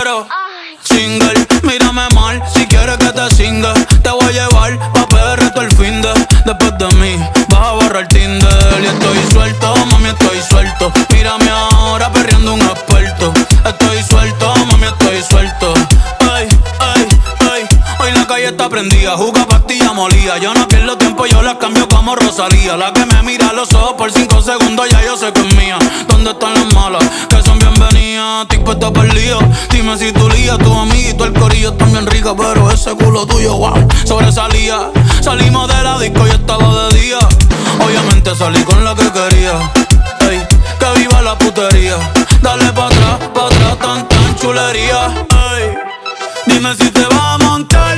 pero single, mírame mal, si quieres que te singa. Te voy a llevar pa' PR todo el finde. Después de mí, vas a borrar Tinder. Y estoy suelto, mami, estoy suelto. Mírame ahora perreando un experto. Estoy suelto, mami, estoy suelto. Ay, ay, ay. Hoy la calle está prendida, juca pastilla molía. Yo no pierdo tiempo, yo la cambio como Rosalía. La que me mira a los ojos por 5 segundos, ya yo sé que es mía. ¿Dónde están las malas? Que son bienvenidas. Estoy puesto por lío. Dime si tu lía, tu amiguito, el corillo están bien rica, pero ese culo tuyo, wow, sobresalía. Salimos de la disco y estaba de día. Obviamente salí con la que quería. Ey, que viva la putería. Dale pa' atrás, tan chulería. Ey, dime si te vas a montar.